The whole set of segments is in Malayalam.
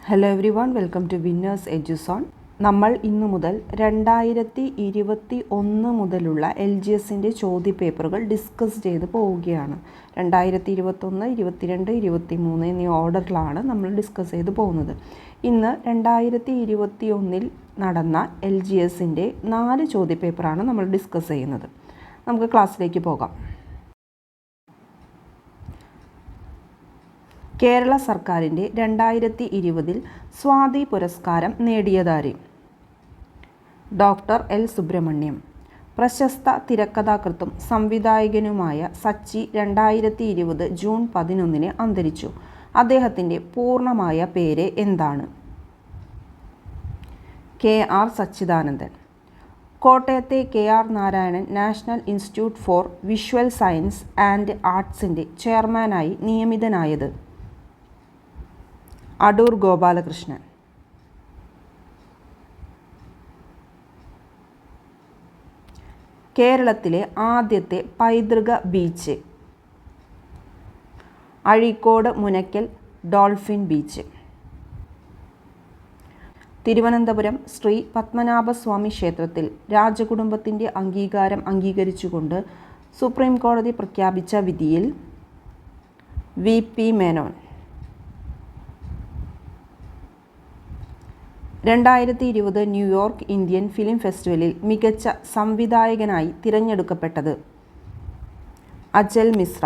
Hello everyone, welcome to winners Eduzone. നമ്മൾ ഇന്നു മുതൽ 2021 മുതലുള്ള LGSൻ്റെ ചോദ്യപേപ്പറുകൾ ഡിസ്കസ് ചെയ്ത് പോവുകയാണ്. 2021, 22, 23 എന്നീ ഓർഡറിലാണ് നമ്മൾ ഡിസ്കസ് ചെയ്ത് പോകുന്നത്. ഇന്ന് 2021 നടന്ന LGSൻ്റെ 4 ചോദ്യപേപ്പറാണ് നമ്മൾ ഡിസ്കസ് ചെയ്യുന്നത്. നമുക്ക് ക്ലാസ്സിലേക്ക് പോകാം. കേരള സർക്കാരിൻ്റെ 2020 സ്വാതി പുരസ്കാരം നേടിയതാര്? Doctor L Subrahmanyam. പ്രശസ്ത തിരക്കഥാകൃത്തും സംവിധായകനുമായ സച്ചി 2020 ജൂൺ 11 അന്തരിച്ചു. അദ്ദേഹത്തിൻ്റെ പൂർണ്ണമായ പേര് എന്താണ്? KR സച്ചിദാനന്ദൻ. കോട്ടയത്തെ KR Narayanan national institute for visual science and ആർട്സിൻ്റെ ചെയർമാനായി നിയമിതനായത്? അടൂർ ഗോപാലകൃഷ്ണൻ. കേരളത്തിലെ ആദ്യത്തെ പൈതൃക beach? Azhikode Munakkal dolphin beach. Thiruvananthapuram Sree Padmanabhaswamy ക്ഷേത്രത്തിൽ രാജകുടുംബത്തിൻ്റെ അംഗീകരിച്ചുകൊണ്ട് സുപ്രീം കോടതി പ്രഖ്യാപിച്ച വിധിയിൽ VP Menon. 2020 New York Indian film ഫെസ്റ്റിവലിൽ മികച്ച സംവിധായകനായി തിരഞ്ഞെടുക്കപ്പെട്ടത്? അചൽ മിശ്ര.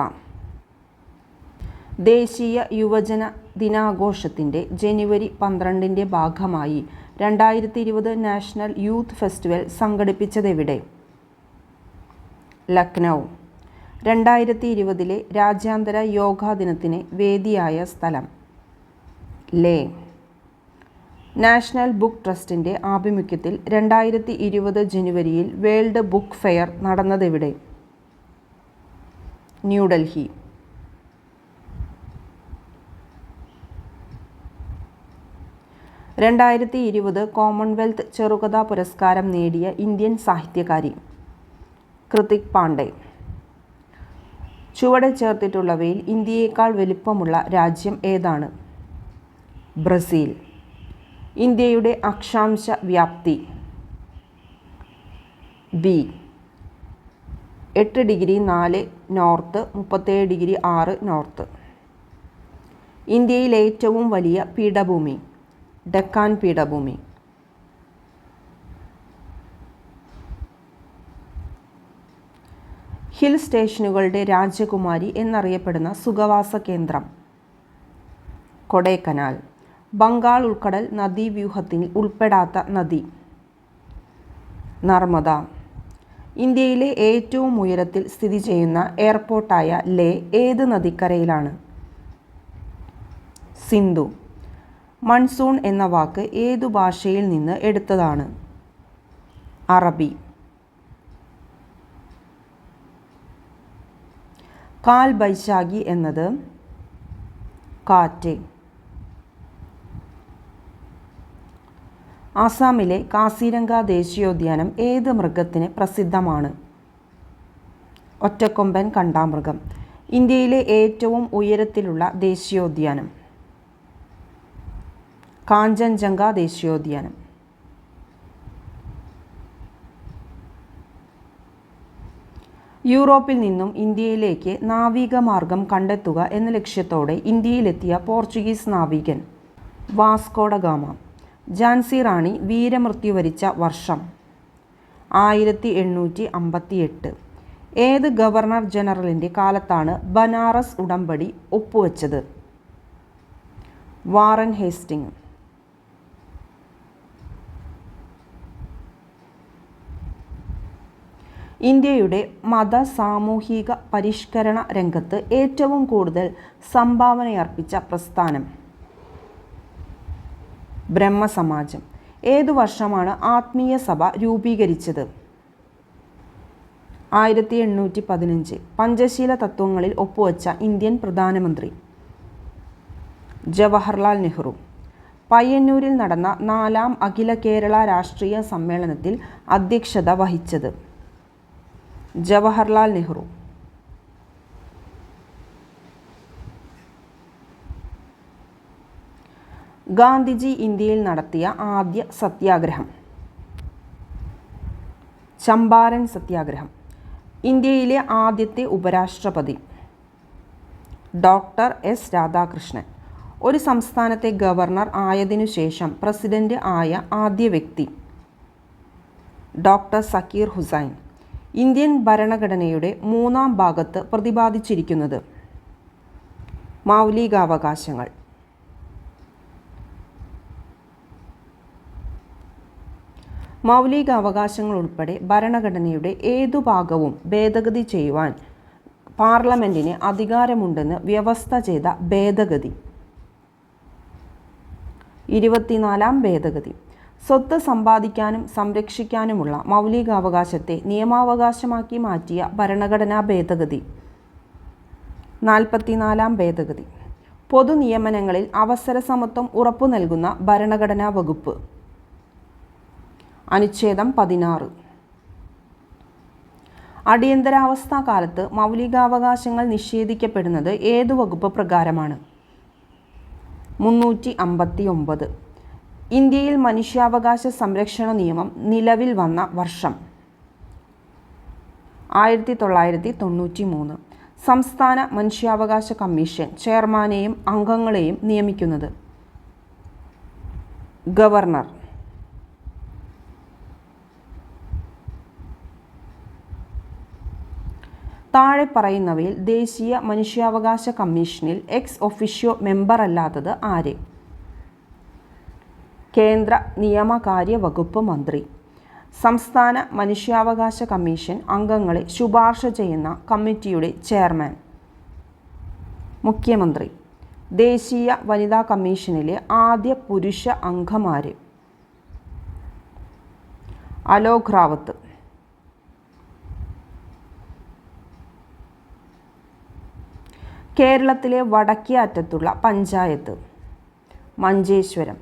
ദേശീയ യുവജന ദിനാഘോഷത്തിൻ്റെ ജനുവരി 12 ഭാഗമായി 2020 നാഷണൽ യൂത്ത് ഫെസ്റ്റിവൽ സംഘടിപ്പിച്ചതെവിടെ? ലക്നൗ. 2020 രാജ്യാന്തര യോഗാ ദിനത്തിന് വേദിയായ സ്ഥലം? ലേ. നാഷണൽ ബുക്ക് ട്രസ്റ്റിൻ്റെ ആഭിമുഖ്യത്തിൽ 2020 ജനുവരിയിൽ വേൾഡ് ബുക്ക് ഫെയർ നടന്നതെവിടെ? ന്യൂഡൽഹി. 2020 കോമൺവെൽത്ത് ചെറുകഥാ പുരസ്കാരം നേടിയ ഇന്ത്യൻ സാഹിത്യകാരി? കൃതിക് പാണ്ഡെ. ചുവടെ ചേർത്തിട്ടുള്ളവയിൽ ഇന്ത്യയേക്കാൾ വലിപ്പമുള്ള രാജ്യം ഏതാണ്? ബ്രസീൽ. ഇന്ത്യയുടെ അക്ഷാംശ വ്യാപ്തി? B. 8 degree 4 north, 37 degree 6 north. ഇന്ത്യയിലെ ഏറ്റവും വലിയ പീഠഭൂമി? ഡെക്കാൻ പീഠഭൂമി. ഹിൽ സ്റ്റേഷനുകളുടെ രാജകുമാരി എന്നറിയപ്പെടുന്ന സുഖവാസ കേന്ദ്രം? കൊടൈക്കനാൽ. ബംഗാൾ ഉൾക്കടൽ നദീവ്യൂഹത്തിൽ ഉൾപ്പെടാത്ത നദി? നർമ്മദ. ഇന്ത്യയിലെ ഏറ്റവും ഉയരത്തിൽ സ്ഥിതി ചെയ്യുന്ന എയർപോർട്ടായ ലേ ഏത് നദിക്കരയിലാണ്? സിന്ധു. മൺസൂൺ എന്ന വാക്ക് ഏതു ഭാഷയിൽ നിന്ന് എടുത്തതാണ്? അറബി. കാൽ ബൈശാഖി എന്നത്? കാറ്റ്. ആസാമിലെ കാസിരംഗ ദേശീയോദ്യാനം ഏത് മൃഗത്തിന് പ്രസിദ്ധമാണ്? ഒറ്റക്കൊമ്പൻ കണ്ടാമൃഗം. ഇന്ത്യയിലെ ഏറ്റവും ഉയരത്തിലുള്ള ദേശീയോദ്യാനം? കാഞ്ചൻജംഗ ദേശീയോദ്യാനം. യൂറോപ്പിൽ നിന്നും ഇന്ത്യയിലേക്ക് നാവികമാർഗം കണ്ടെത്തുക എന്ന ലക്ഷ്യത്തോടെ ഇന്ത്യയിലെത്തിയ പോർച്ചുഗീസ് നാവികൻ? Vasco da Gama. Jhansi Rani വീരമൃത്യു വരിച്ച വർഷം? 1858. ഏത് ഗവർണർ ജനറലിൻ്റെ കാലത്താണ് ബനാറസ് ഉടമ്പടി ഒപ്പുവെച്ചത്? Warren Hasting. ഇന്ത്യയുടെ മത സാമൂഹിക പരിഷ്കരണ രംഗത്ത് ഏറ്റവും കൂടുതൽ സംഭാവനയർപ്പിച്ച പ്രസ്ഥാനം? ബ്രഹ്മസമാജം. ഏതു വർഷമാണ് ആത്മീയ സഭ രൂപീകരിച്ചത്? 1815. പഞ്ചശീല തത്വങ്ങളിൽ ഒപ്പുവെച്ച ഇന്ത്യൻ പ്രധാനമന്ത്രി? ജവഹർലാൽ നെഹ്റു. പയ്യന്നൂരിൽ നടന്ന 4ാം അഖില കേരള രാഷ്ട്രീയ സമ്മേളനത്തിൽ അധ്യക്ഷത വഹിച്ചത്? ജവഹർലാൽ നെഹ്റു. ഗാന്ധിജി ഇന്ത്യയിൽ നടത്തിയ ആദ്യ സത്യാഗ്രഹം? ചമ്പാരൻ സത്യാഗ്രഹം. ഇന്ത്യയിലെ ആദ്യത്തെ ഉപരാഷ്ട്രപതി? Doctor S Radhakrishnan. ഒരു സംസ്ഥാനത്തെ ഗവർണർ ആയതിനു ശേഷം പ്രസിഡന്റ് ആയ ആദ്യ വ്യക്തി? ഡോക്ടർ സക്കീർ ഹുസൈൻ. ഇന്ത്യൻ ഭരണഘടനയുടെ 3-ാം ഭാഗത്ത് പ്രതിപാദിച്ചിരിക്കുന്നത്? മൗലികാവകാശങ്ങൾ. മൗലികാവകാശങ്ങൾ ഉൾപ്പെടെ ഭരണഘടനയുടെ ഏതു ഭാഗവും ഭേദഗതി ചെയ്യുവാൻ പാർലമെൻറ്റിന് അധികാരമുണ്ടെന്ന് വ്യവസ്ഥ ചെയ്ത ഭേദഗതി? 24-ാം ഭേദഗതി. സ്വത്ത് സമ്പാദിക്കാനും സംരക്ഷിക്കാനുമുള്ള മൗലികാവകാശത്തെ നിയമാവകാശമാക്കി മാറ്റിയ ഭരണഘടനാ ഭേദഗതി? 44-ാം ഭേദഗതി. പൊതു നിയമനങ്ങളിൽ അവസരസമത്വം ഉറപ്പു നൽകുന്ന ഭരണഘടനാ വകുപ്പ്? അനുച്ഛേദം 16. അടിയന്തരാവസ്ഥാ കാലത്ത് മൗലികാവകാശങ്ങൾ നിഷേധിക്കപ്പെടുന്നത് ഏതു വകുപ്പ് പ്രകാരമാണ്? 359. ഇന്ത്യയിൽ മനുഷ്യാവകാശ സംരക്ഷണ നിയമം നിലവിൽ വന്ന വർഷം? 1993. സംസ്ഥാന മനുഷ്യാവകാശ കമ്മീഷൻ ചെയർമാനെയും അംഗങ്ങളെയും നിയമിക്കുന്നത്? ഗവർണർ. താഴെ പറയുന്നവയിൽ ദേശീയ മനുഷ്യാവകാശ കമ്മീഷനിൽ എക്സ് ഒഫിഷ്യോ മെമ്പർ അല്ലാത്തത് ആര്? കേന്ദ്ര നിയമകാര്യ വകുപ്പ് മന്ത്രി. സംസ്ഥാന മനുഷ്യാവകാശ കമ്മീഷൻ അംഗങ്ങളെ ശുപാർശ ചെയ്യുന്ന കമ്മിറ്റിയുടെ ചെയർമാൻ? മുഖ്യമന്ത്രി. ദേശീയ വനിതാ കമ്മീഷനിലെ ആദ്യ പുരുഷ അംഗമാര്? അലോക് റാവത്ത്. കേരളത്തിലെ വടക്കേ അറ്റത്തുള്ള പഞ്ചായത്ത്? മഞ്ചേശ്വരം.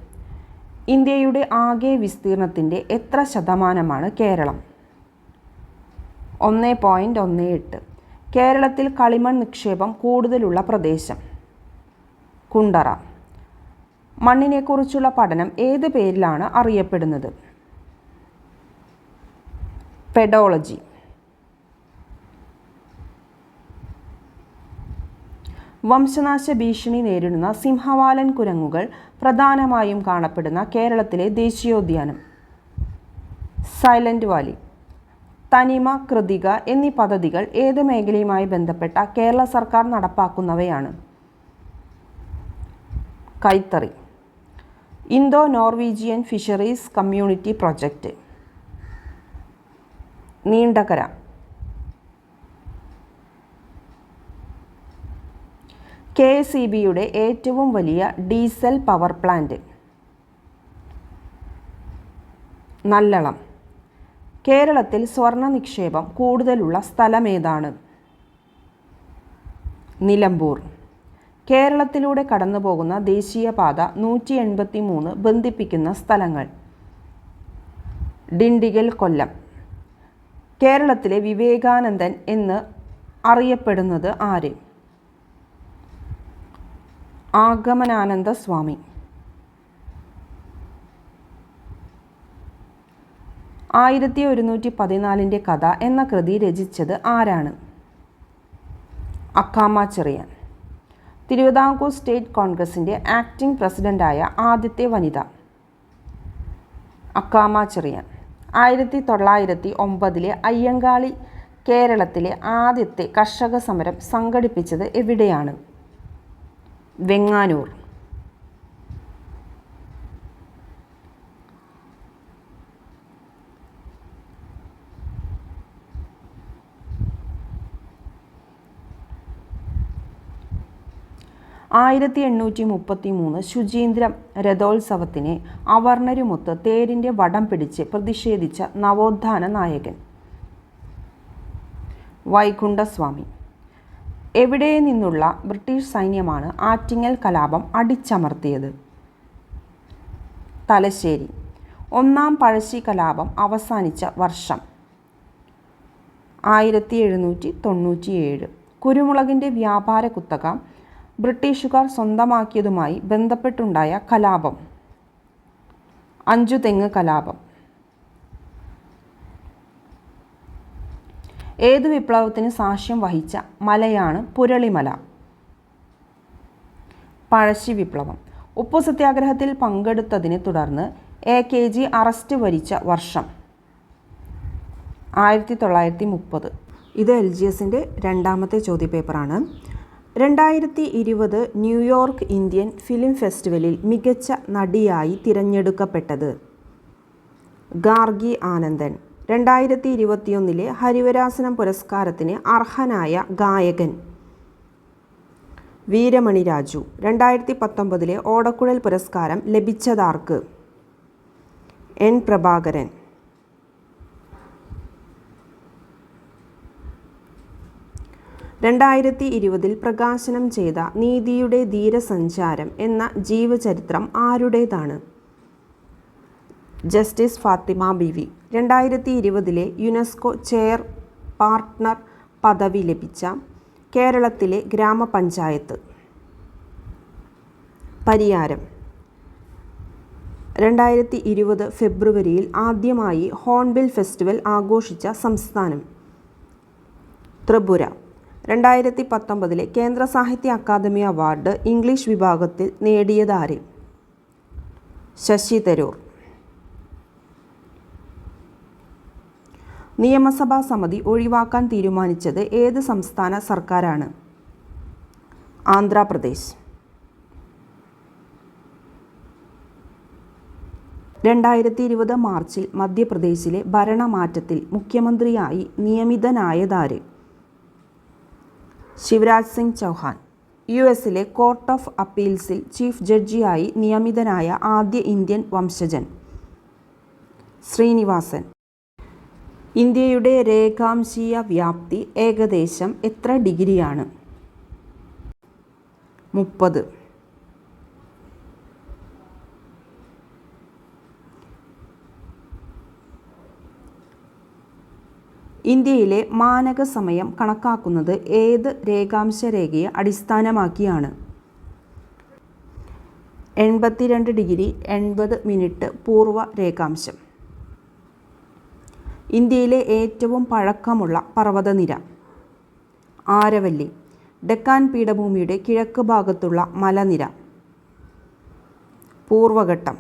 ഇന്ത്യയുടെ ആകെ വിസ്തീർണത്തിൻ്റെ എത്ര ശതമാനമാണ് കേരളം? 1.18. കേരളത്തിൽ കളിമൺ നിക്ഷേപം കൂടുതലുള്ള പ്രദേശം? കുണ്ടറ. മണ്ണിനെക്കുറിച്ചുള്ള പഠനം ഏത് പേരിലാണ് അറിയപ്പെടുന്നത്? പെഡോളജി. വംശനാശ ഭീഷണി നേരിടുന്ന സിംഹവാലൻ കുരങ്ങുകൾ പ്രധാനമായും കാണപ്പെടുന്ന കേരളത്തിലെ ദേശീയോദ്യാനം? Silent Valley. തനിമ, കൃതിക എന്നീ പദ്ധതികൾ ഏത് മേഖലയുമായി ബന്ധപ്പെട്ട കേരള സർക്കാർ നടപ്പാക്കുന്നവയാണ്? കൈത്തറി. Indo Norwegian fisheries community project? Neendakara. KSEBയുടെ ഏറ്റവും വലിയ ഡീസൽ പവർ പ്ലാന്റ്? നല്ലളം. കേരളത്തിൽ സ്വർണ്ണ നിക്ഷേപം കൂടുതലുള്ള സ്ഥലമേതാണ്? നിലമ്പൂർ. കേരളത്തിലൂടെ കടന്നുപോകുന്ന ദേശീയപാത 183 ബന്ധിപ്പിക്കുന്ന സ്ഥലങ്ങൾ? ഡിണ്ടിഗൽ, കൊല്ലം. കേരളത്തിലെ വിവേകാനന്ദൻ എന്ന് അറിയപ്പെടുന്നത് ആര്? ആഗമനാനന്ദ സ്വാമി. 1114 കഥ എന്ന കൃതി രചിച്ചത് ആരാണ്? അക്കാമ ചെറിയാൻ. തിരുവിതാംകൂർ സ്റ്റേറ്റ് കോൺഗ്രസിൻ്റെ ആക്ടിംഗ് പ്രസിഡൻ്റായ ആദ്യത്തെ വനിത? അക്കാമ ചെറിയാൻ. 1909 അയ്യങ്കാളി കേരളത്തിലെ ആദ്യത്തെ കർഷക സമരം സംഘടിപ്പിച്ചത് എവിടെയാണ്? വെങ്ങാനൂർ. ആയിരത്തി 1833 ശുചീന്ദ്രം രഥോത്സവത്തിന് അവർണരുമൊത്ത് തേരിൻ്റെ വടം പിടിച്ച് പ്രതിഷേധിച്ച നവോത്ഥാന നായകൻ? വൈകുണ്ഠസ്വാമി. എവിടെ നിന്നുള്ള ബ്രിട്ടീഷ് സൈന്യമാണ് ആറ്റിങ്ങൽ കലാപം അടിച്ചമർത്തിയത്? തലശ്ശേരി. ഒന്നാം പഴശ്ശി കലാപം അവസാനിച്ച വർഷം? 1797. കുരുമുളകിൻ്റെ വ്യാപാര കുത്തക ബ്രിട്ടീഷുകാർ സ്വന്തമാക്കിയതുമായി ബന്ധപ്പെട്ടുണ്ടായ കലാപം. അഞ്ചുതെങ്ങ് കലാപം. ഏതു വിപ്ലവത്തിന് സാക്ഷ്യം വഹിച്ച മലയാണ് പുരളിമല? പഴശ്ശി വിപ്ലവം. ഉപ്പു സത്യാഗ്രഹത്തിൽ പങ്കെടുത്തതിനെ തുടർന്ന് AKG അറസ്റ്റ് വരിച്ച വർഷം 1930. ഇത് LGSൻ്റെ രണ്ടാമത്തെ ചോദ്യപേപ്പറാണ്. 2020 ന്യൂയോർക്ക് ഇന്ത്യൻ ഫിലിം ഫെസ്റ്റിവലിൽ മികച്ച നടിയായി തിരഞ്ഞെടുക്കപ്പെട്ടത് ഗാർഗി ആനന്ദൻ. 2021 ഹരിവരാസനം പുരസ്കാരത്തിന് അർഹനായ ഗായകൻ വീരമണി രാജു. 2019 ഓടക്കുഴൽ പുരസ്കാരം ലഭിച്ചതാർക്ക്? N. പ്രഭാകരൻ. 2020 പ്രകാശനം ചെയ്ത നീതിയുടെ ധീരസഞ്ചാരം എന്ന ജീവചരിത്രം ആരുടേതാണ്? Justice Fathima Beevi. 2020 UNESCO chair partner പദവി ലഭിച്ച കേരളത്തിലെ ഗ്രാമപഞ്ചായത്ത്? പരിയാരം. 2020 ഫെബ്രുവരിയിൽ ആദ്യമായി ഹോൺബിൽ ഫെസ്റ്റിവൽ ആഘോഷിച്ച സംസ്ഥാനം? ത്രിപുര. 2019 കേന്ദ്ര സാഹിത്യ അക്കാദമി അവാർഡ് ഇംഗ്ലീഷ് വിഭാഗത്തിൽ നേടിയതാര്? ശശി തരൂർ. നിയമസഭാ സമിതി ഒഴിവാക്കാൻ തീരുമാനിച്ചത് ഏത് സംസ്ഥാന സർക്കാരാണ്? ആന്ധ്രാപ്രദേശ്. 2020 മാർച്ചിൽ മധ്യപ്രദേശിലെ ഭരണമാറ്റത്തിൽ മുഖ്യമന്ത്രിയായി നിയമിതനായതാര്? Shivraj Singh Chouhan. US court of അപ്പീൽസിൽ ചീഫ് ജഡ്ജിയായി നിയമിതനായ ആദ്യ ഇന്ത്യൻ വംശജൻ? ശ്രീനിവാസൻ. ഇന്ത്യയുടെ രേഖാംശീയ വ്യാപ്തി ഏകദേശം എത്ര ഡിഗ്രിയാണ്? 30. ഇന്ത്യയിലെ മാനക സമയം കണക്കാക്കുന്നത് ഏത് രേഖാംശ രേഖയെ അടിസ്ഥാനമാക്കിയാണ്? 82 ഡിഗ്രി 80 മിനിറ്റ് പൂർവ്വ രേഖാംശം. ഇന്ത്യയിലെ ഏറ്റവും പഴക്കമുള്ള പർവ്വതനിര? ആരവല്ലി. ഡെക്കാൻ പീഠഭൂമിയുടെ കിഴക്ക് ഭാഗത്തുള്ള മലനിര? പൂർവഘട്ടം.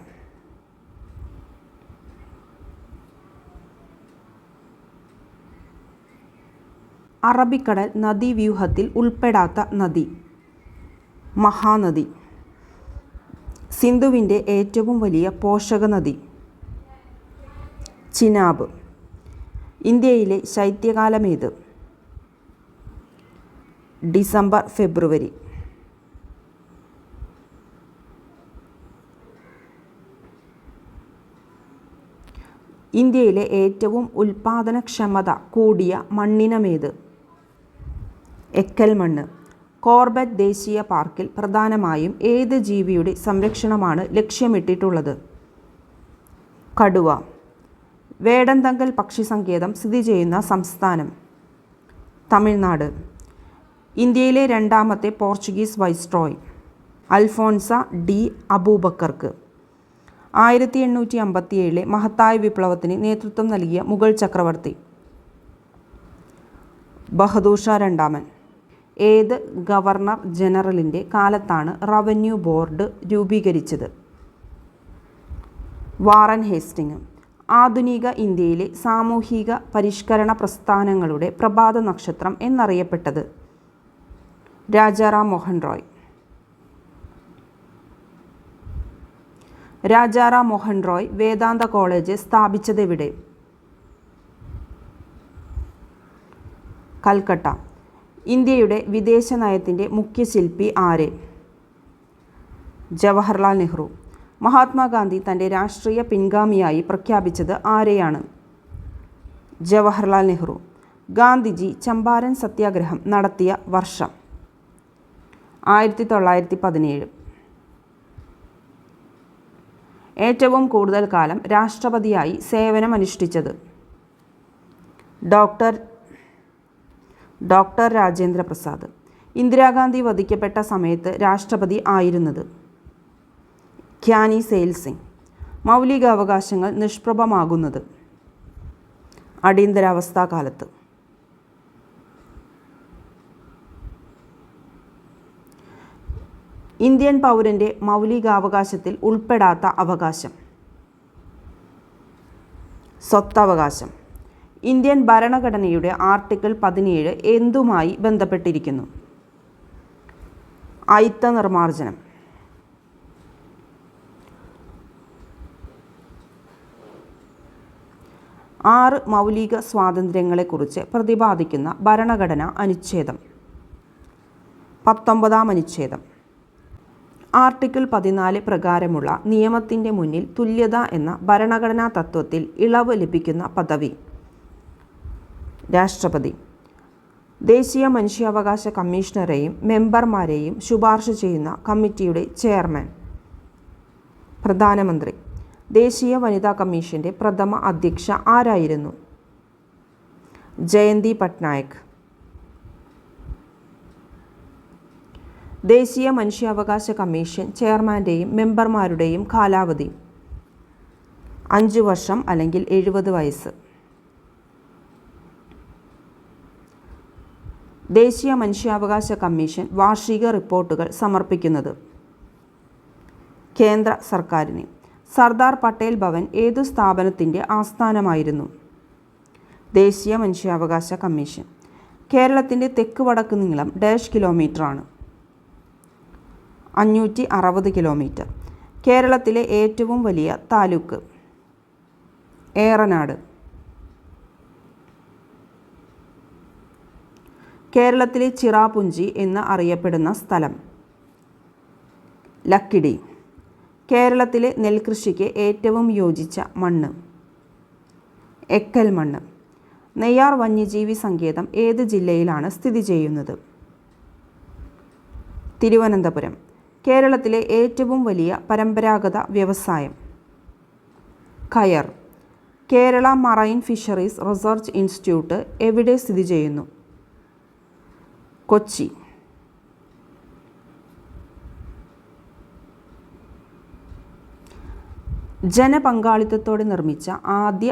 അറബിക്കടൽ നദീവ്യൂഹത്തിൽ ഉൾപ്പെടാത്ത നദി? മഹാനദി. സിന്ധുവിൻ്റെ ഏറ്റവും വലിയ പോഷക നദി? ചിനാബ്. ഇന്ത്യയിലെ ശൈത്യകാലമേത്? ഡിസംബർ ഫെബ്രുവരി. ഇന്ത്യയിലെ ഏറ്റവും ഉൽപാദനക്ഷമത കൂടിയ മണ്ണിനമേത്? എക്കൽ മണ്ണ്. കോർബറ്റ് ദേശീയ പാർക്കിൽ പ്രധാനമായും ഏത് ജീവിയുടെ സംരക്ഷണമാണ് ലക്ഷ്യമിട്ടിട്ടുള്ളത്? കടുവ. വേടന്തങ്കൽ പക്ഷി സങ്കേതം സ്ഥിതി ചെയ്യുന്ന സംസ്ഥാനം? തമിഴ്നാട്. ഇന്ത്യയിലെ രണ്ടാമത്തെ പോർച്ചുഗീസ് വൈസ്രോയ്? അൽഫോൺസ ഡി അബൂബക്കർക്ക്. 1857 മഹത്തായ വിപ്ലവത്തിന് നേതൃത്വം നൽകിയ മുഗൾ ചക്രവർത്തി? ബഹദൂർ ഷാ രണ്ടാമൻ. ഏത് ഗവർണർ ജനറലിൻ്റെ കാലത്താണ് റവന്യൂ ബോർഡ് രൂപീകരിച്ചത്? Warren Hasting. ആധുനിക ഇന്ത്യയിലെ സാമൂഹിക പരിഷ്കരണ പ്രസ്ഥാനങ്ങളുടെ പ്രഭാത നക്ഷത്രം എന്നറിയപ്പെട്ടത്? രാജാറാം മോഹൻ റോയ്. രാജാറാം മോഹൻ റോയ് വേദാന്ത കോളേജ് സ്ഥാപിച്ചതെവിടെ? കൽക്കട്ട. ഇന്ത്യയുടെ വിദേശ നയത്തിൻ്റെ മുഖ്യ ശില്പി ആര്? ജവഹർലാൽ നെഹ്റു. മഹാത്മാഗാന്ധി തൻ്റെ രാഷ്ട്രീയ പിൻഗാമിയായി പ്രഖ്യാപിച്ചത് ആരെയാണ്? ജവഹർലാൽ നെഹ്റു. ഗാന്ധിജി ചമ്പാരൻ സത്യാഗ്രഹം നടത്തിയ വർഷം? 1917. ഏറ്റവും കൂടുതൽ കാലം രാഷ്ട്രപതിയായി സേവനമനുഷ്ഠിച്ചത്? ഡോക്ടർ രാജേന്ദ്ര പ്രസാദ്. ഇന്ദിരാഗാന്ധി വധിക്കപ്പെട്ട സമയത്ത് രാഷ്ട്രപതി ആയിരുന്നത്? ഗ്യാനി സെയിൽ സിംഗ്. മൗലികാവകാശങ്ങൾ നിഷ്പ്രഭമാകുന്നത്? അടിയന്തരാവസ്ഥാ കാലത്ത്. ഇന്ത്യൻ പൗരൻ്റെ മൗലികാവകാശത്തിൽ ഉൾപ്പെടാത്ത അവകാശം? സ്വത്തവകാശം. ഇന്ത്യൻ ഭരണഘടനയുടെ ആർട്ടിക്കിൾ 17 എന്തുമായി ബന്ധപ്പെട്ടിരിക്കുന്നു? അയിത്ത നിർമ്മാർജ്ജനം. ആറ് മൗലിക സ്വാതന്ത്ര്യങ്ങളെക്കുറിച്ച് പ്രതിപാദിക്കുന്ന ഭരണഘടനാ അനുച്ഛേദം? 19-ാം അനുച്ഛേദം. ആർട്ടിക്കിൾ 14 പ്രകാരമുള്ള നിയമത്തിൻ്റെ മുന്നിൽ തുല്യത എന്ന ഭരണഘടനാ തത്വത്തിൽ ഇളവ് ലഭിക്കുന്ന പദവി? രാഷ്ട്രപതി. ദേശീയ മനുഷ്യാവകാശ കമ്മീഷണറെയും മെമ്പർമാരെയും ശുപാർശ ചെയ്യുന്ന കമ്മിറ്റിയുടെ ചെയർമാൻ? പ്രധാനമന്ത്രി. ദേശീയ വനിതാ കമ്മീഷൻ്റെ പ്രഥമ അധ്യക്ഷ ആരായിരുന്നു? ജയന്തി പട്നായക്. ദേശീയ മനുഷ്യാവകാശ കമ്മീഷൻ ചെയർമാൻ്റെയും മെമ്പർമാരുടെയും കാലാവധി? 5 വർഷം അല്ലെങ്കിൽ 70 വയസ്സ്. ദേശീയ മനുഷ്യാവകാശ കമ്മീഷൻ വാർഷിക റിപ്പോർട്ടുകൾ സമർപ്പിക്കുന്നത്? കേന്ദ്ര സർക്കാരിന്. സർദാർ പട്ടേൽ ഭവൻ ഏതു സ്ഥാപനത്തിൻ്റെ ആസ്ഥാനമായിരുന്നു? ദേശീയ മനുഷ്യാവകാശ കമ്മീഷൻ. കേരളത്തിൻ്റെ തെക്ക് വടക്ക് നീളം ഡാഷ് കിലോമീറ്ററാണ്? 560 കിലോമീറ്റർ. കേരളത്തിലെ ഏറ്റവും വലിയ താലൂക്ക്? ഏറനാട്. കേരളത്തിലെ ചിറാപുഞ്ചി എന്ന് അറിയപ്പെടുന്ന സ്ഥലം? ലക്കിടി. കേരളത്തിലെ നെൽകൃഷിക്ക് ഏറ്റവും യോജിച്ച മണ്ണ്? എക്കൽ മണ്ണ്. നെയ്യാർ വന്യജീവി സങ്കേതം ഏത് ജില്ലയിലാണ് സ്ഥിതി ചെയ്യുന്നത്? തിരുവനന്തപുരം. കേരളത്തിലെ ഏറ്റവും വലിയ പരമ്പരാഗത വ്യവസായം? കയർ. Kerala marine fisheries research institute എവിടെ സ്ഥിതി ചെയ്യുന്നു? കൊച്ചി. ജനപങ്കാളിത്തത്തോടെ നിർമ്മിച്ച ആദ്യ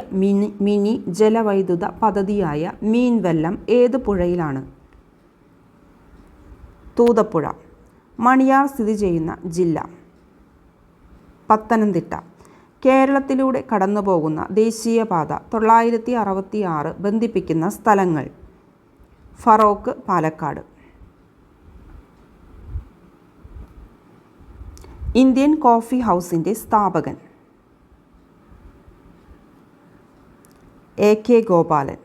മിനി ജലവൈദ്യുത പദ്ധതിയായ മീൻവെല്ലം ഏത് പുഴയിലാണ്? തൂതപ്പുഴ. മണിയാർ സ്ഥിതി ചെയ്യുന്ന ജില്ല? പത്തനംതിട്ട. കേരളത്തിലൂടെ കടന്നുപോകുന്ന ദേശീയപാത 966 ബന്ധിപ്പിക്കുന്ന സ്ഥലങ്ങൾ? ഫറോക്ക്, പാലക്കാട്. ഇന്ത്യൻ കോഫി ഹൗസിൻ്റെ സ്ഥാപകൻ? AK ഗോപാലൻ.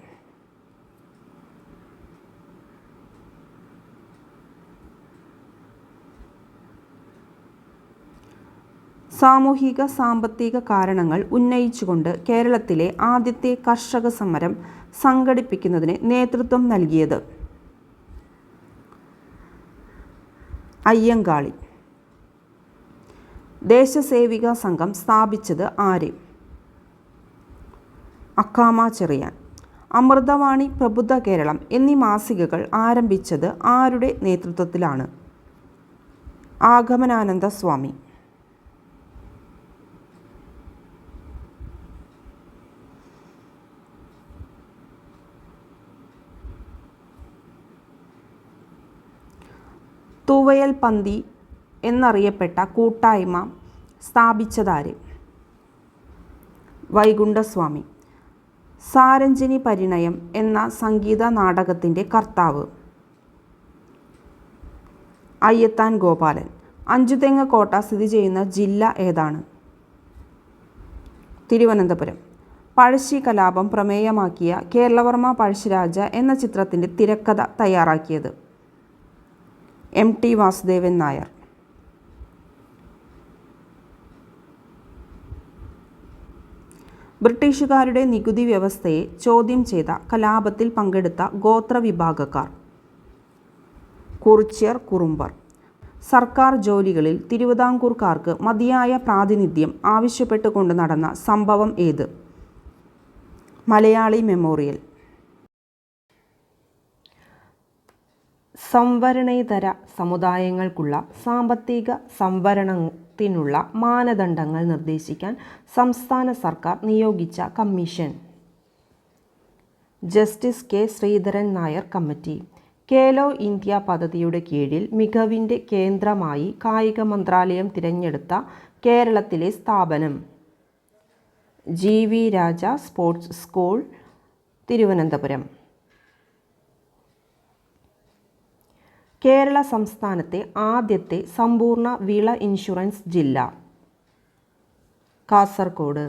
സാമൂഹിക സാമ്പത്തിക കാരണങ്ങൾ ഉന്നയിച്ചുകൊണ്ട് കേരളത്തിലെ ആദ്യത്തെ കർഷക സമരം സംഘടിപ്പിക്കുന്നതിന് നേതൃത്വം നൽകിയത്? അയ്യങ്കാളി. ദേശസേവിക സംഘം സ്ഥാപിച്ചത് ആര്? അക്കാമ ചെറിയാൻ. അമൃതവാണി, പ്രബുദ്ധ കേരളം എന്നീ മാസികകൾ ആരംഭിച്ചത് ആരുടെ നേതൃത്വത്തിലാണ്? ആഗമനാനന്ദ സ്വാമി. തൂവയൽ പന്തി എന്നറിയപ്പെട്ട കൂട്ടായ്മ സ്ഥാപിച്ചതാര്? വൈകുണ്ഠസ്വാമി. സാരഞ്ജനി പരിണയം എന്ന സംഗീത നാടകത്തിൻ്റെ കർത്താവ്? അയ്യത്താൻ ഗോപാലൻ. അഞ്ചുതെങ്ങ് കോട്ട സ്ഥിതി ചെയ്യുന്ന ജില്ല ഏതാണ്? തിരുവനന്തപുരം. പഴശ്ശി കലാപം പ്രമേയമാക്കിയ കേരളവർമ്മ പഴശ്ശിരാജ എന്ന ചിത്രത്തിൻ്റെ തിരക്കഥ തയ്യാറാക്കിയത്? MT വാസുദേവൻ നായർ. ബ്രിട്ടീഷുകാരുടെ നികുതി വ്യവസ്ഥയെ ചോദ്യം ചെയ്ത കലാപത്തിൽ പങ്കെടുത്ത ഗോത്രവിഭാഗക്കാർ? കുറിച്യർ, കുറുമ്പർ. സർക്കാർ ജോലികളിൽ തിരുവിതാംകൂർക്കാർക്ക് മതിയായ പ്രാതിനിധ്യം ആവശ്യപ്പെട്ടുകൊണ്ട് നടന്ന സംഭവം ഏത്? മലയാളി മെമ്മോറിയൽ. സംവരണേതര സമുദായങ്ങൾക്കുള്ള സാമ്പത്തിക സംവരണത്തിനുള്ള മാനദണ്ഡങ്ങൾ നിർദ്ദേശിക്കാൻ സംസ്ഥാന സർക്കാർ നിയോഗിച്ച commission. Justice K Sreedharan Nair committee. Khelo India പദ്ധതിയുടെ കീഴിൽ മികവിൻ്റെ കേന്ദ്രമായി കായിക മന്ത്രാലയം തിരഞ്ഞെടുത്ത കേരളത്തിലെ സ്ഥാപനം. ജി.വി. രാജ സ്പോർട്സ് സ്കൂൾ, തിരുവനന്തപുരം. കേരള സംസ്ഥാനത്തെ ആദ്യത്തെ സമ്പൂർണ്ണ വിള ഇൻഷുറൻസ് ജില്ല. കാസർഗോഡ്.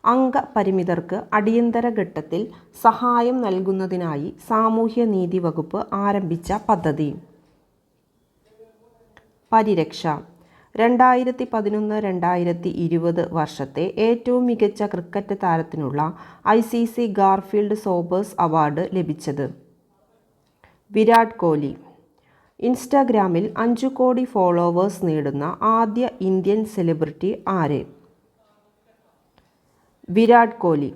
അംഗപരിമിതർക്ക് അടിയന്തര ഘട്ടത്തിൽ സഹായം നൽകുന്നതിനായി സാമൂഹ്യനീതി വകുപ്പ് ആരംഭിച്ച പദ്ധതി. പരിരക്ഷ. 2011-2020 വർഷത്തെ ഏറ്റവും മികച്ച ക്രിക്കറ്റ് താരത്തിനുള്ള ICC ഗാർഫീൽഡ് സോബേഴ്സ് അവാർഡ് ലഭിച്ചത്. വിരാട് കോഹ്ലി. ഇൻസ്റ്റാഗ്രാമിൽ 5 കോടി ഫോളോവേഴ്സ് നേടുന്ന ആദ്യ ഇന്ത്യൻ സെലിബ്രിറ്റി ആര്? വിരാട് കോഹ്ലി.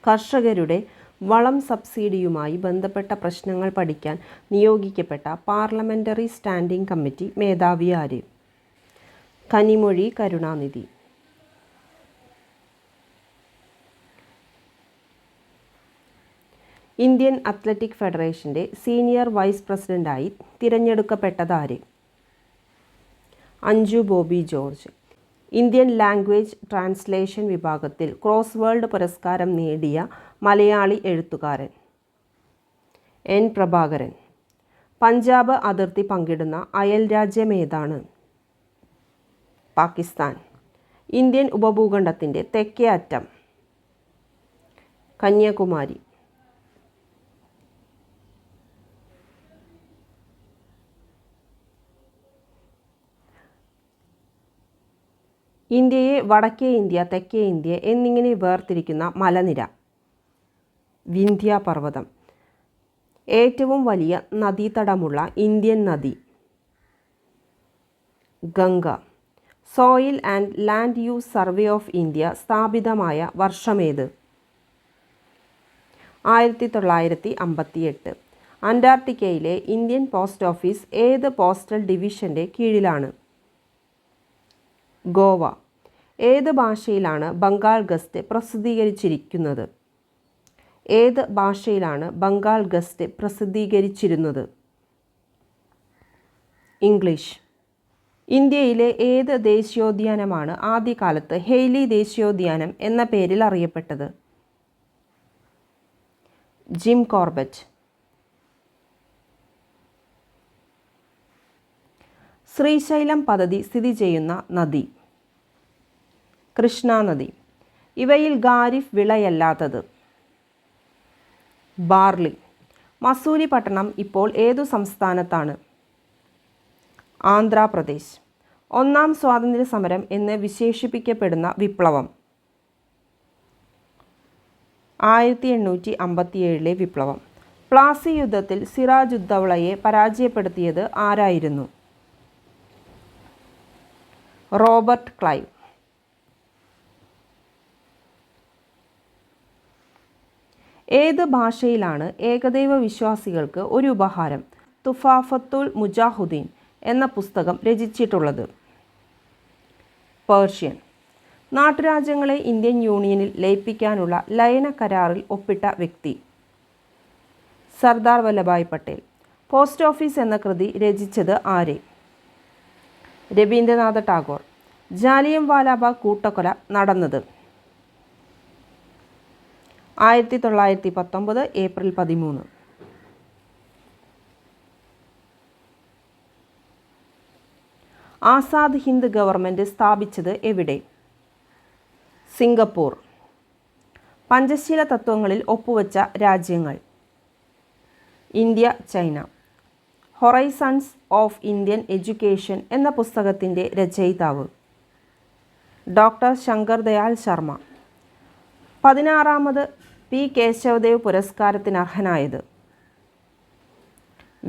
കർഷകരുടെ വളം സബ്സിഡിയുമായി ബന്ധപ്പെട്ട പ്രശ്നങ്ങൾ പഠിക്കാൻ നിയോഗിക്കപ്പെട്ട പാർലമെൻ്ററി സ്റ്റാൻഡിംഗ് കമ്മിറ്റി മേധാവി ആര്? കനിമൊഴി കരുണാനിധി. ഇന്ത്യൻ അത്ലറ്റിക് ഫെഡറേഷൻ്റെ സീനിയർ വൈസ് പ്രസിഡൻ്റായി തിരഞ്ഞെടുക്കപ്പെട്ടതാര്? Anju Bobby George. Indian language translation വിഭാഗത്തിൽ ക്രോസ്വേൾഡ് പുരസ്കാരം നേടിയ മലയാളി എഴുത്തുകാരൻ. N. പ്രഭാകരൻ. പഞ്ചാബ് അതിർത്തി പങ്കിടുന്ന അയൽരാജ്യമേതാണ്? പാകിസ്ഥാൻ. ഇന്ത്യൻ ഉപഭൂഖണ്ഡത്തിൻ്റെ തെക്കേ അറ്റം. കന്യാകുമാരി. ഇന്ത്യയെ വടക്കേ ഇന്ത്യ, തെക്കേ ഇന്ത്യ എന്നിങ്ങനെ വേർതിരിക്കുന്ന മലനിര. വിന്ധ്യാപർവ്വതം. ഏറ്റവും വലിയ നദീതടമുള്ള ഇന്ത്യൻ നദി. Ganga. Soil and land use survey of India സ്ഥാപിതമായ വർഷമേത്? 1958. അന്റാർട്ടിക്കയിലെ ഇന്ത്യൻ പോസ്റ്റ് ഓഫീസ് ഏത് പോസ്റ്റൽ ഡിവിഷൻ്റെ കീഴിലാണ്? ഗോവ. ഏത് ഭാഷയിലാണ് ബംഗാൾ ഗസറ്റ് പ്രസിദ്ധീകരിച്ചിരിക്കുന്നത്? ഏത് ഭാഷയിലാണ് ബംഗാൾ ഗസറ്റ് പ്രസിദ്ധീകരിച്ചിരുന്നത്? ഇംഗ്ലീഷ്. ഇന്ത്യയിലെ ഏത് ദേശീയോദ്യാനമാണ് ആദ്യകാലത്ത് ഹെയ്ലി ദേശീയോദ്യാനം എന്ന പേരിൽ അറിയപ്പെട്ടത്? Jim Corbett. ശ്രീശൈലം പദ്ധതി സ്ഥിതി ചെയ്യുന്ന നദി. കൃഷ്ണ നദി. ഇവയിൽ ഖാരിഫ് വിളയല്ലാത്തത്? ബാർലി. മസൂരി പട്ടണം ഇപ്പോൾ ഏതു സംസ്ഥാനത്താണ്? ആന്ധ്രാപ്രദേശ്. ഒന്നാം സ്വാതന്ത്ര്യ സമരം എന്ന് വിശേഷിപ്പിക്കപ്പെടുന്ന വിപ്ലവം. 1857 വിപ്ലവം. പ്ലാസി യുദ്ധത്തിൽ സിറാജുദ്ദൗളയെ പരാജയപ്പെടുത്തിയത് ആരായിരുന്നു? Robert Clive. ഏത് ഭാഷയിലാണ് ഏകദൈവ വിശ്വാസികൾക്ക് ഒരു ഉപഹാരം തുഫാഫത്തുൽ മുജാഹുദ്ദീൻ എന്ന പുസ്തകം രചിച്ചിട്ടുള്ളത്? പേർഷ്യൻ. നാട്ടുരാജ്യങ്ങളെ ഇന്ത്യൻ യൂണിയനിൽ ലയിപ്പിക്കാനുള്ള ലയന കരാറിൽ ഒപ്പിട്ട വ്യക്തി? സർദാർ വല്ലഭായ് പട്ടേൽ. പോസ്റ്റ് ഓഫീസ് എന്ന കൃതി രചിച്ചത് ആര്? രവീന്ദ്രനാഥ ടാഗോർ. ജാലിയൻ വാലാബാഗ് കൂട്ടക്കൊല നടന്നത്? 1919 ഏപ്രിൽ 13. ആസാദ് ഹിന്ദ് ഗവൺമെൻറ് സ്ഥാപിച്ചത് എവിടെ? സിംഗപ്പൂർ. പഞ്ചശീല തത്വങ്ങളിൽ ഒപ്പുവെച്ച രാജ്യങ്ങൾ? India, China. Horizons of Indian education എന്ന പുസ്തകത്തിൻ്റെ രചയിതാവ്? ഡോക്ടർ ശങ്കർ ദയാൽ ശർമ്മ. 16ാമത് പി കേശവദേവ് പുരസ്കാരത്തിനർഹനായത്?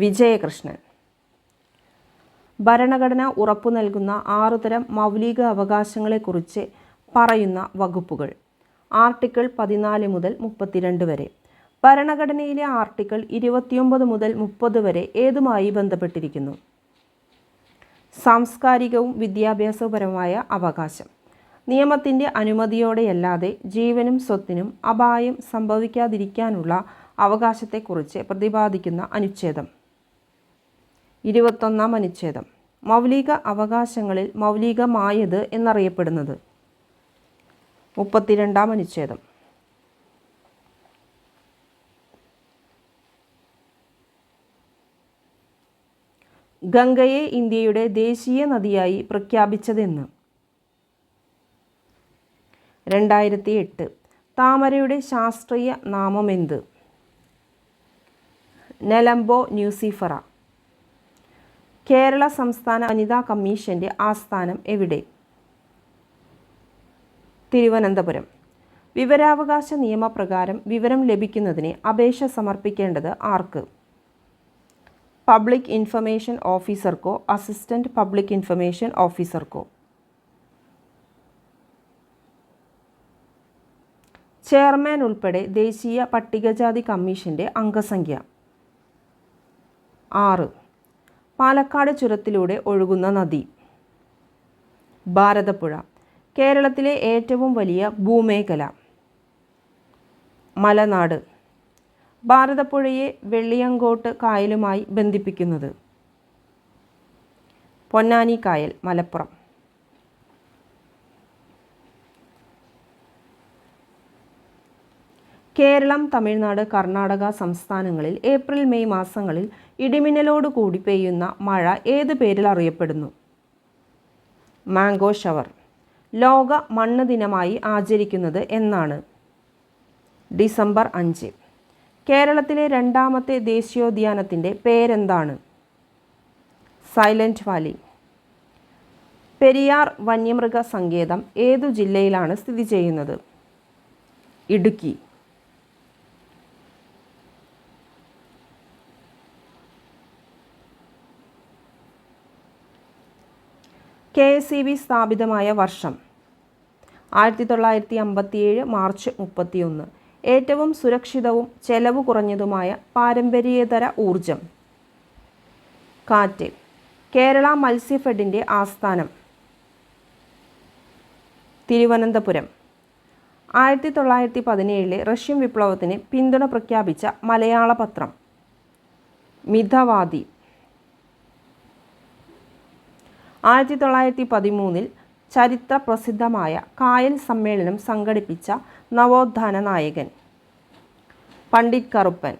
വിജയകൃഷ്ണൻ. ഭരണഘടന ഉറപ്പു നൽകുന്ന 6 തരം മൗലിക അവകാശങ്ങളെക്കുറിച്ച് പറയുന്ന വകുപ്പുകൾ? ആർട്ടിക്കിൾ 14 മുതൽ 32 വരെ. ഭരണഘടനയിലെ ആർട്ടിക്കിൾ 29 മുതൽ 30 വരെ ഏതുമായി ബന്ധപ്പെട്ടിരിക്കുന്നു? സാംസ്കാരികവും വിദ്യാഭ്യാസപരവുമായ അവകാശം. നിയമത്തിൻ്റെ അനുമതിയോടെയല്ലാതെ ജീവനും സ്വത്തിനും അപായം സംഭവിക്കാതിരിക്കാനുള്ള അവകാശത്തെക്കുറിച്ച് പ്രതിപാദിക്കുന്ന അനുച്ഛേദം. 21-ാം അനുച്ഛേദം. മൗലിക അവകാശങ്ങളിൽ മൗലികമായത് എന്നറിയപ്പെടുന്നത്. 32-ാം അനുച്ഛേദം. ഗംഗയെ ഇന്ത്യയുടെ ദേശീയ നദിയായി പ്രഖ്യാപിച്ചതെന്ന്? 2008. താമരയുടെ ശാസ്ത്രീയ നാമമെന്ത്? നെലംബോ ന്യൂസിഫറ. കേരള സംസ്ഥാന വനിതാ കമ്മീഷൻ്റെ ആസ്ഥാനം എവിടെ? തിരുവനന്തപുരം. വിവരാവകാശ നിയമപ്രകാരം വിവരം ലഭിക്കുന്നതിന് അപേക്ഷ സമർപ്പിക്കേണ്ടത് ആർക്ക്? പബ്ലിക് ഇൻഫർമേഷൻ ഓഫീസർക്കോ അസിസ്റ്റന്റ് പബ്ലിക് ഇൻഫർമേഷൻ ഓഫീസർക്കോ? ചെയർമാൻ ഉൾപ്പെടെ ദേശീയ പട്ടികജാതി കമ്മീഷൻ്റെ അംഗസംഖ്യ? 6. പാലക്കാട് ചുരത്തിലൂടെ ഒഴുകുന്ന നദി? ഭാരതപ്പുഴ. കേരളത്തിലെ ഏറ്റവും വലിയ ഭൂമേഖല? മലനാട്. ഭാരതപ്പുഴയെ വെള്ളിയങ്കോട്ട് കായലുമായി ബന്ധിപ്പിക്കുന്നത്? പൊന്നാനി കായൽ, മലപ്പുറം. കേരളം, തമിഴ്നാട്, കർണാടക സംസ്ഥാനങ്ങളിൽ ഏപ്രിൽ മെയ് മാസങ്ങളിൽ ഇടിമിന്നലോടുകൂടി പെയ്യുന്ന മഴ ഏത് പേരിൽ അറിയപ്പെടുന്നു? Mango shower. ലോക മണ്ണ് ദിനമായി ആചരിക്കുന്നത് എന്നാണ്? ഡിസംബർ 5. കേരളത്തിലെ രണ്ടാമത്തെ ദേശീയോദ്യാനത്തിൻ്റെ പേരെന്താണ്? Silent Valley. പെരിയാർ വന്യമൃഗ സങ്കേതം ഏതു ജില്ലയിലാണ് സ്ഥിതി ചെയ്യുന്നത്? ഇടുക്കി. KSEB സ്ഥാപിതമായ വർഷം? 1957 മാർച്ച് 31. ഏറ്റവും സുരക്ഷിതവും ചെലവ് കുറഞ്ഞതുമായ പാരമ്പര്യേതര ഊർജം? കാറ്റ്. കേരള മത്സ്യഫെഡിൻ്റെ ആസ്ഥാനം? തിരുവനന്തപുരം. 1917 റഷ്യൻ വിപ്ലവത്തിന് പിന്തുണ പ്രഖ്യാപിച്ച മലയാള പത്രം? മിതവാദി. 1913 ചരിത്ര പ്രസിദ്ധമായ കായൽ സമ്മേളനം സംഘടിപ്പിച്ച നവോത്ഥാന നായകൻ? പണ്ഡിറ്റ് കറുപ്പൻ.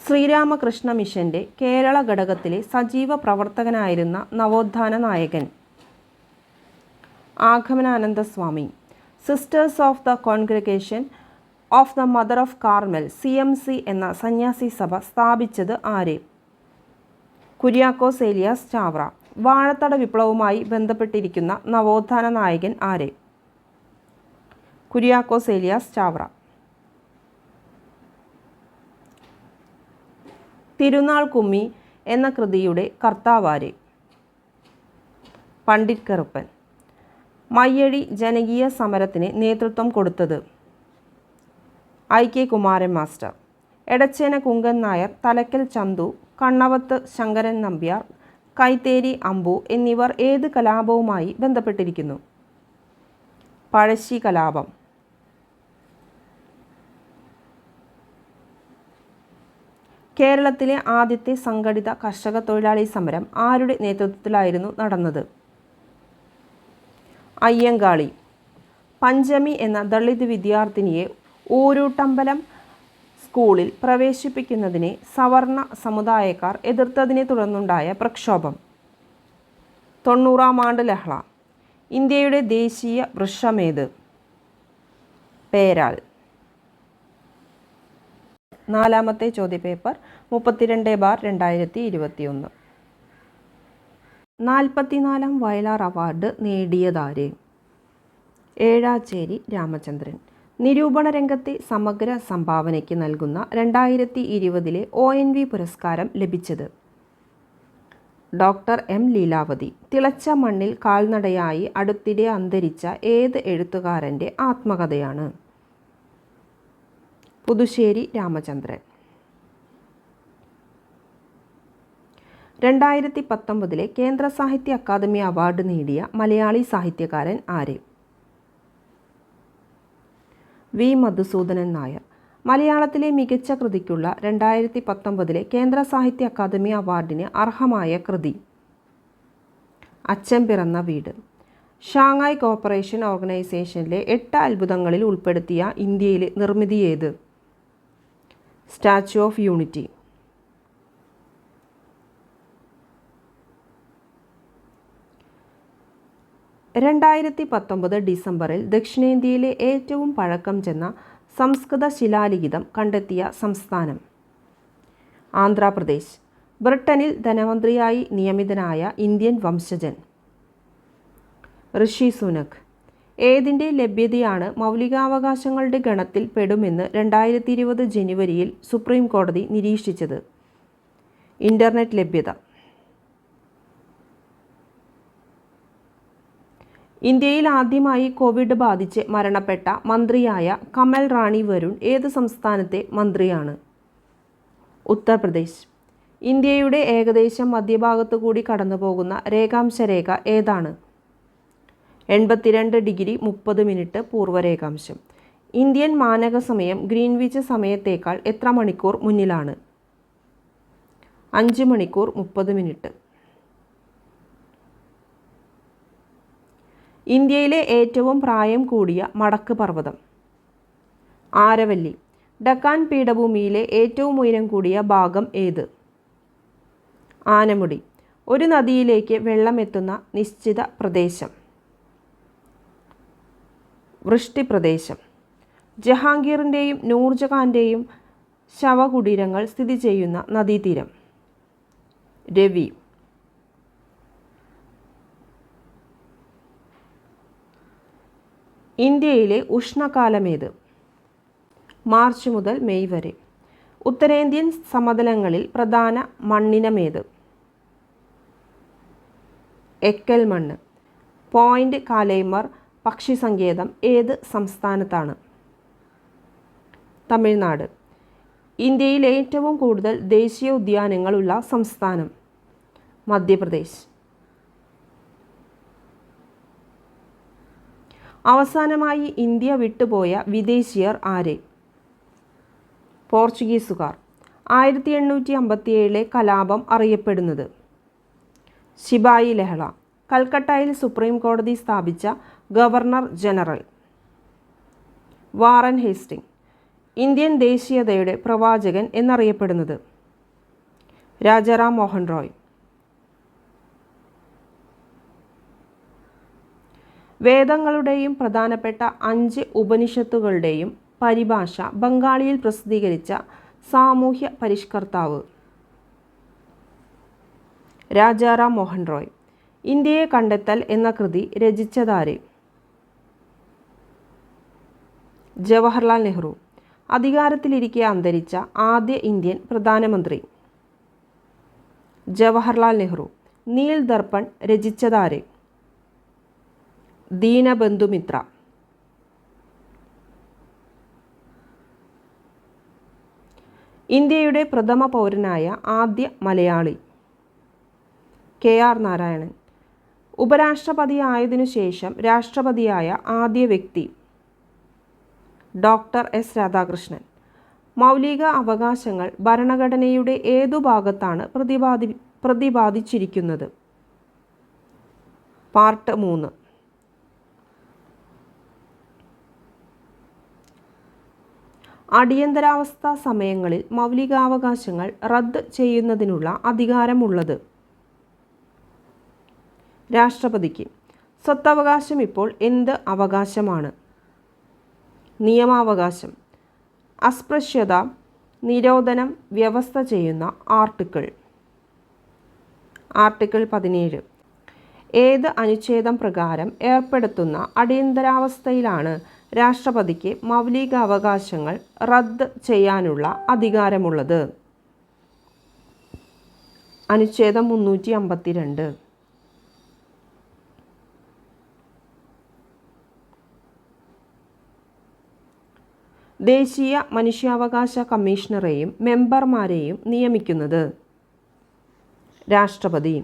ശ്രീരാമകൃഷ്ണ മിഷൻ്റെ കേരള ഘടകത്തിലെ സജീവ പ്രവർത്തകനായിരുന്ന നവോത്ഥാന നായകൻ? Agamananda Swami. Sisters of the congregation of the mother of Carmel CMC എന്ന സന്യാസി സഭ സ്ഥാപിച്ചത് ആര്? കുര്യാക്കോസ് ഏലിയാസ് ചാവറ. വാഴത്തട വിപ്ലവവുമായി ബന്ധപ്പെട്ടിരിക്കുന്ന നവോത്ഥാന നായകൻ ആര്? കുര്യാക്കോസ് ഏലിയാസ് ചാവറ. തിരുനാൾ കുമ്മി എന്ന കൃതിയുടെ കർത്താവാര്? പണ്ഡിറ്റ് കറുപ്പൻ. മയ്യഴി ജനകീയ സമരത്തിന് നേതൃത്വം കൊടുത്തത്? IK Kumaran master. എടച്ചേന കുങ്കൻ നായർ, തലക്കൽ ചന്തു, കണ്ണവത്ത് ശങ്കരൻ നമ്പ്യാർ, കൈത്തേരി അമ്പു എന്നിവർ ഏത് കലാപവുമായി ബന്ധപ്പെട്ടിരിക്കുന്നു? പഴശ്ശി കലാപം. കേരളത്തിലെ ആദ്യത്തെ സംഘടിത കർഷക തൊഴിലാളി സമരം ആരുടെ നേതൃത്വത്തിലായിരുന്നു നടന്നത്? അയ്യങ്കാളി. പഞ്ചമി എന്ന ദളിത് വിദ്യാർത്ഥിനിയെ ഊരൂട്ടമ്പലം സ്കൂളിൽ പ്രവേശിപ്പിക്കുന്നതിനെ സവർണ സമുദായക്കാർ എതിർത്തതിനെ തുടർന്നുണ്ടായ പ്രക്ഷോഭം? 90-ാം ആണ്ട് ലഹള. ഇന്ത്യയുടെ ദേശീയ വൃക്ഷമേത്? പേരാൽ. 4-ാമത്തെ ചോദ്യപേപ്പർ 32/2021. 44-ാം വയലാർ അവാർഡ് നേടിയതാര്? ഏഴാച്ചേരി രാമചന്ദ്രൻ. നിരൂപണ രംഗത്തെ സമഗ്ര സംഭാവനയ്ക്ക് നൽകുന്ന 2020 ONV പുരസ്കാരം ലഭിച്ചത്? Doctor M Leelavathi. തിളച്ച മണ്ണിൽ കാൽനടയായി അടുത്തിടെ അന്തരിച്ച ഏത് എഴുത്തുകാരൻ്റെ ആത്മകഥയാണ്? പുതുശ്ശേരി രാമചന്ദ്രൻ. 2019 കേന്ദ്ര സാഹിത്യ അക്കാദമി അവാർഡ് നേടിയ മലയാളി സാഹിത്യകാരൻ ആര്? വി. മധുസൂദനൻ നായർ. മലയാളത്തിലെ മികച്ച കൃതിക്കുള്ള 2019 കേന്ദ്ര സാഹിത്യ അക്കാദമി അവാർഡിന് അർഹമായ കൃതി? അച്ഛൻ പിറന്ന വീട്. ഷാങ്ഹായ് കോർപ്പറേഷൻ ഓർഗനൈസേഷനിലെ 8 അത്ഭുതങ്ങളിൽ ഉൾപ്പെടുത്തിയ ഇന്ത്യയിലെ നിർമ്മിതി ഏത്? Statue of unity. 2019 ഡിസംബറിൽ ദക്ഷിണേന്ത്യയിലെ ഏറ്റവും പഴക്കം ചെന്ന സംസ്കൃത ശിലാലിഖിതം കണ്ടെത്തിയ സംസ്ഥാനം? ആന്ധ്രാപ്രദേശ്. ബ്രിട്ടനിൽ ധനമന്ത്രിയായി നിയമിതനായ ഇന്ത്യൻ വംശജൻ? ഋഷി സുനക്. ഏതിൻ്റെ ലഭ്യതയാണ് മൗലികാവകാശങ്ങളുടെ ഗണത്തിൽ പെടുമെന്ന് 2020 ജനുവരിയിൽ സുപ്രീം കോടതി നിരീക്ഷിച്ചത്? ഇൻ്റർനെറ്റ് ലഭ്യത. ഇന്ത്യയിൽ ആദ്യമായി കോവിഡ് ബാധിച്ച് മരണപ്പെട്ട മന്ത്രിയായ കമൽ റാണി വരുൺ ഏത് സംസ്ഥാനത്തെ മന്ത്രിയാണ്? ഉത്തർപ്രദേശ്. ഇന്ത്യയുടെ ഏകദേശം മധ്യഭാഗത്തു കൂടി കടന്നുപോകുന്ന രേഖാംശരേഖ ഏതാണ്? 82 ഡിഗ്രി 30 മിനിറ്റ് പൂർവ്വരേഖാംശം. ഇന്ത്യൻ മാനക സമയം ഗ്രീൻവിച്ച് സമയത്തേക്കാൾ എത്ര മണിക്കൂർ മുന്നിലാണ്? 5 മണിക്കൂർ 30 മിനിറ്റ്. ഇന്ത്യയിലെ ഏറ്റവും പ്രായം കൂടിയ മടക്ക് പർവ്വതം? ആരവല്ലി. ഡക്കാൻ പീഠഭൂമിയിലെ ഏറ്റവും ഉയരം കൂടിയ ഭാഗം ഏത്? ആനമുടി. ഒരു നദിയിലേക്ക് വെള്ളമെത്തുന്ന നിശ്ചിത പ്രദേശം? വൃഷ്ടിപ്രദേശം. ജഹാംഗീറിൻ്റെയും നൂർജഹാൻ്റെയും ശവകുടീരങ്ങൾ സ്ഥിതി ചെയ്യുന്ന നദീതീരം? രവി. ഇന്ത്യയിലെ ഉഷ്ണകാലമേത്? മാർച്ച് മുതൽ മെയ് വരെ. ഉത്തരേന്ത്യൻ സമതലങ്ങളിൽ പ്രധാന മണ്ണിനമേത്? എക്കൽ മണ്ണ്. പോയിൻ്റ് കാലൈമർ പക്ഷി സങ്കേതം ഏത് സംസ്ഥാനത്താണ്? തമിഴ്നാട്. ഇന്ത്യയിൽ ഏറ്റവും കൂടുതൽ ദേശീയ ഉദ്യാനങ്ങളുള്ള സംസ്ഥാനം? മധ്യപ്രദേശ്. അവസാനമായി ഇന്ത്യ വിട്ടുപോയ വിദേശീയർ ആര്? പോർച്ചുഗീസുകാർ. 1857 കലാപം അറിയപ്പെടുന്നത്? ശിപായി ലഹള. കൽക്കട്ടയിൽ സുപ്രീം കോടതി സ്ഥാപിച്ച governor general? Warren Hasting. Indian ദേശീയതയുടെ പ്രവാചകൻ എന്നറിയപ്പെടുന്നത്? രാജാറാം മോഹൻ റോയ്. വേദങ്ങളുടെയും പ്രധാനപ്പെട്ട 5 ഉപനിഷത്തുകളുടെയും പരിഭാഷ ബംഗാളിയിൽ പ്രസിദ്ധീകരിച്ച സാമൂഹ്യ പരിഷ്കർത്താവ്? രാജാറാം മോഹൻ റോയ്. ഇന്ത്യയെ കണ്ടെത്തൽ എന്ന കൃതി രചിച്ചതാര്? ജവഹർലാൽ നെഹ്റു. അധികാരത്തിലിരിക്കെ അന്തരിച്ച ആദ്യ ഇന്ത്യൻ പ്രധാനമന്ത്രി? ജവഹർലാൽ നെഹ്റു. നീൽ ദർപ്പൺ രചിച്ചതാര്? ദീനബന്ധു മിത്ര. ഇന്ത്യയുടെ പ്രഥമ പൗരനായ ആദ്യ മലയാളി? KR നാരായണൻ. ഉപരാഷ്ട്രപതിയായതിനു ശേഷം രാഷ്ട്രപതിയായ ആദ്യ വ്യക്തി? Doctor S Radhakrishnan. മൗലിക അവകാശങ്ങൾ ഭരണഘടനയുടെ ഏതു ഭാഗത്താണ് പ്രതിപാദിച്ചിരിക്കുന്നത്? പാർട്ട് 3. അടിയന്തരാവസ്ഥ സമയങ്ങളിൽ മൗലികാവകാശങ്ങൾ റദ്ദ് ചെയ്യുന്നതിനുള്ള അധികാരമുള്ളത്? രാഷ്ട്രപതിക്ക്. സ്വത്തവകാശം ഇപ്പോൾ എന്ത് അവകാശമാണ്? നിയമാവകാശം. അസ്പൃശ്യത നിരോധനം വ്യവസ്ഥ ചെയ്യുന്ന ആർട്ടിക്കിൾ? ആർട്ടിക്കിൾ 17. ഏത് അനുച്ഛേദം പ്രകാരം ഏർപ്പെടുത്തുന്ന അടിയന്തരാവസ്ഥയിലാണ് രാഷ്ട്രപതിക്ക് മൗലികാവകാശങ്ങൾ റദ്ദ് ചെയ്യാനുള്ള അധികാരമുള്ളത്? അനുച്ഛേദം 352. ദേശീയ മനുഷ്യാവകാശ കമ്മീഷണറെയും മെമ്പർമാരെയും നിയമിക്കുന്നത് രാഷ്ട്രപതി.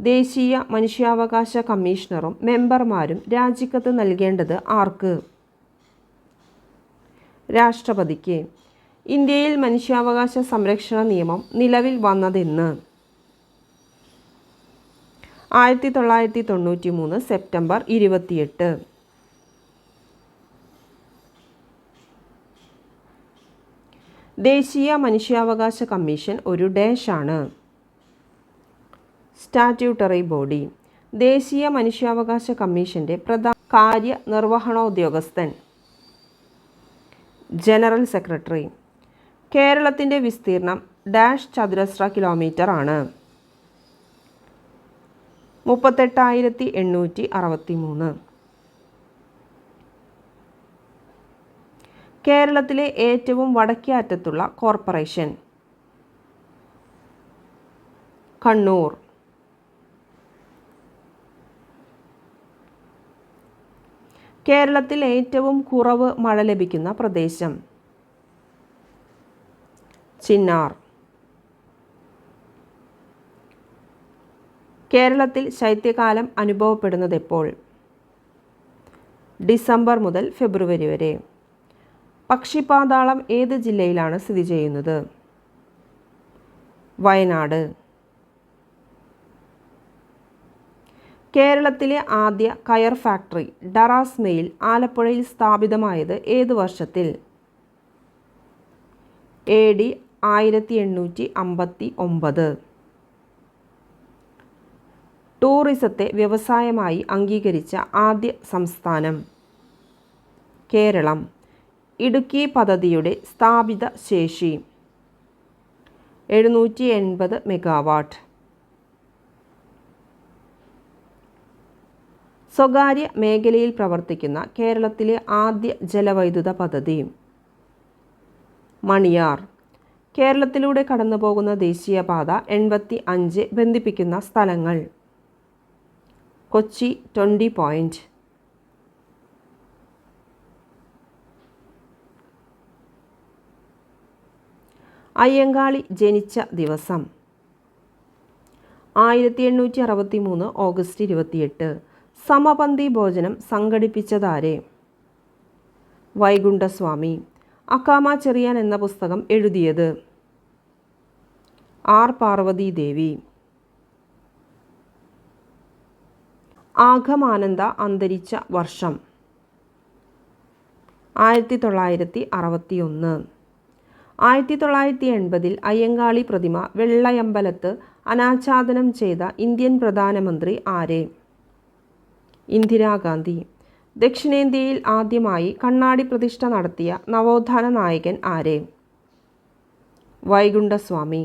ദേശീയ മനുഷ്യാവകാശ കമ്മീഷണറും മെമ്പർമാരും രാജിക്കത്ത് നൽകേണ്ടത് ആർക്ക്? രാഷ്ട്രപതിക്ക്. ഇന്ത്യയിൽ മനുഷ്യാവകാശ സംരക്ഷണ നിയമം നിലവിൽ വന്നതെന്ന്? 1993 സെപ്റ്റംബർ 28. ദേശീയ മനുഷ്യാവകാശ കമ്മീഷൻ ഒരു ഡാഷാണ്. Statutory body. ദേശീയ മനുഷ്യാവകാശ കമ്മീഷൻ്റെ പ്രധാന കാര്യനിർവഹണോദ്യോഗസ്ഥൻ ജനറൽ സെക്രട്ടറി. കേരളത്തിൻ്റെ വിസ്തീർണം ഡാഷ് ചതുരശ്ര കിലോമീറ്റർ ആണ്. 38,863. കേരളത്തിലെ ഏറ്റവും വടക്കേ അറ്റത്തുള്ള കോർപ്പറേഷൻ കണ്ണൂർ. കേരളത്തിൽ ഏറ്റവും കുറവ് മഴ ലഭിക്കുന്ന പ്രദേശം ചിന്നാർ. കേരളത്തിൽ ശൈത്യകാലം അനുഭവപ്പെടുന്നതെപ്പോൾ? ഡിസംബർ മുതൽ ഫെബ്രുവരി വരെ. പക്ഷിപാതാളം ഏത് ജില്ലയിലാണ് സ്ഥിതി ചെയ്യുന്നത്? വയനാട്. കേരളത്തിലെ ആദ്യ കയർ ഫാക്ടറി ഡറാസ് മെയിൽ ആലപ്പുഴയിൽ സ്ഥാപിതമായത് ഏത് വർഷത്തിൽ? AD 1859. ടൂറിസത്തെ വ്യവസായമായി അംഗീകരിച്ച ആദ്യ സംസ്ഥാനം കേരളം. ഇടുക്കി പദ്ധതിയുടെ സ്ഥാപിത ശേഷി 780 മെഗാവാട്ട്. സ്വകാര്യ മേഖലയിൽ പ്രവർത്തിക്കുന്ന കേരളത്തിലെ ആദ്യ ജലവൈദ്യുത പദ്ധതി മണിയാർ. കേരളത്തിലൂടെ കടന്നുപോകുന്ന ദേശീയപാത 85 ബന്ധിപ്പിക്കുന്ന സ്ഥലങ്ങൾ കൊച്ചി 20 പോയിന്റ്. അയ്യങ്കാളി ജനിച്ച ദിവസം 1863 ഓഗസ്റ്റ് 28. സമപന്തി ഭോജനം സംഘടിപ്പിച്ചതാരെ? വൈകുണ്ഠസ്വാമി. അക്കാമ ചെറിയാൻ എന്ന പുസ്തകം എഴുതിയത്? R. പാർവതീദേവി. ആഗമാനന്ദ അന്തരിച്ച വർഷം 1961. 1980 അയ്യങ്കാളി പ്രതിമ വെള്ളയമ്പലത്ത് അനാച്ഛാദനം ചെയ്ത ഇന്ത്യൻ പ്രധാനമന്ത്രി ആരെ? ഇന്ദിരാഗാന്ധി. ദക്ഷിണേന്ത്യയിൽ ആദ്യമായി കണ്ണാടി പ്രതിഷ്ഠ നടത്തിയ നവോത്ഥാന നായകൻ ആരെ? വൈകുണ്ഠസ്വാമി.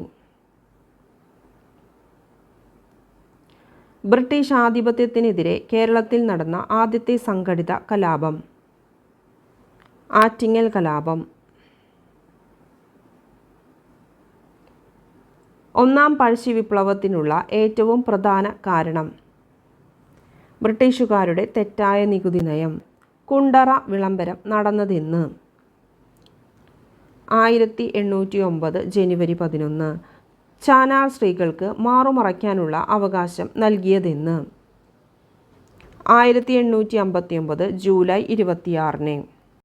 ബ്രിട്ടീഷ് ആധിപത്യത്തിനെതിരെ കേരളത്തിൽ നടന്ന ആദ്യത്തെ സംഘടിത കലാപം ആറ്റിങ്ങൽ കലാപം. ഒന്നാം പഴശ്ശി വിപ്ലവത്തിനുള്ള ഏറ്റവും പ്രധാന കാരണം ബ്രിട്ടീഷുകാരുടെ തെറ്റായ നികുതി നയം. കുണ്ടറ വിളംബരം നടന്നതെന്ന്? 1809 ജനുവരി 11. ചാനാർ സ്ത്രീകൾക്ക് മാറുമറയ്ക്കാനുള്ള അവകാശം നൽകിയതെന്ന്? 1859 ജൂലൈ 26.